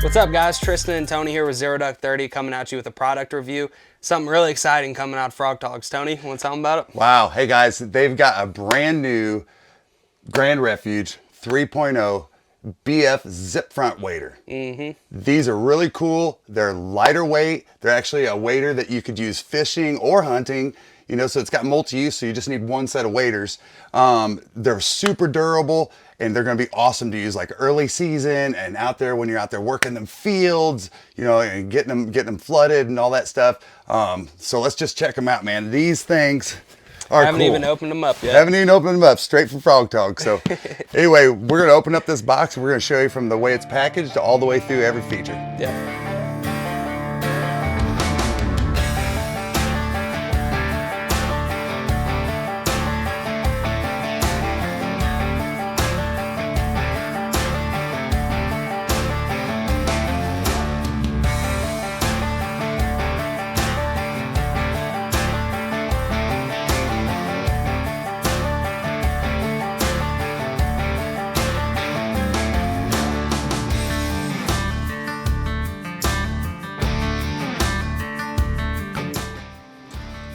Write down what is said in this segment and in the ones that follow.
What's up guys, Tristan and Tony here with Zero Duck 30 coming at you with a product review. Something really exciting coming out of Frog Toggs. Tony, you want to tell them about it? Wow, hey guys, they've got a brand new Grand Refuge 3.0 BF zip front wader. These are really cool. They're lighter weight. They're actually a wader that you could use fishing or hunting, you know, so it's got multi-use, so you just need one set of waders. They're super durable, and they're gonna be awesome to use like early season and out there when you're out there working them fields, you know, and getting them flooded and all that stuff. So let's just check them out, man. These things are Haven't cool. even opened them up yet. Haven't even opened them up, straight from Frog Toggs. So anyway, we're gonna open up this box and we're gonna show you from the way it's packaged all the way through every feature. Yeah.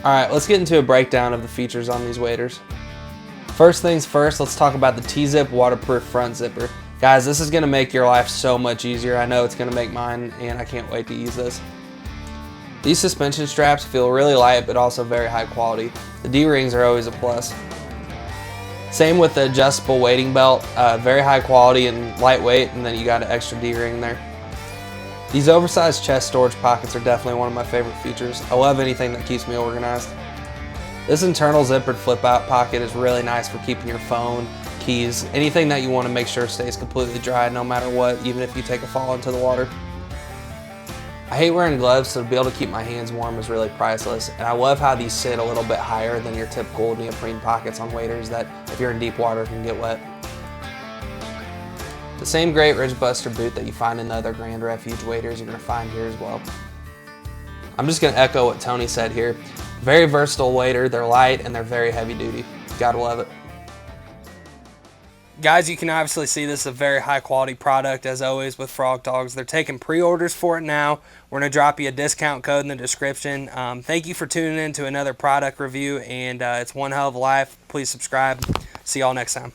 All right, let's get into a breakdown of the features on these waders. First things first, let's talk about the T-Zip waterproof front zipper. Guys, this is gonna make your life so much easier. I know it's gonna make mine, and I can't wait to use this. These suspension straps feel really light, but also very high quality. The D-rings are always a plus. Same with the adjustable wading belt, very high quality and lightweight, and then you got an extra D-ring there. These oversized chest storage pockets are definitely one of my favorite features. I love anything that keeps me organized. This internal zippered flip out pocket is really nice for keeping your phone, keys, anything that you want to make sure stays completely dry no matter what, even if you take a fall into the water. I hate wearing gloves, so to be able to keep my hands warm is really priceless. And I love how these sit a little bit higher than your typical neoprene pockets on waders that, if you're in deep water, can get wet. The same great Ridgebuster boot that you find in the other Grand Refuge waders you're going to find here as well. I'm just going to echo what Tony said here. Very versatile wader, they're light and they're very heavy duty. Gotta love it. Guys, you can obviously see this is a very high quality product as always with Frog Toggs. They're taking pre-orders for it now. We're going to drop you a discount code in the description. Thank you for tuning in to another product review, and it's one hell of a life. Please subscribe. See y'all next time.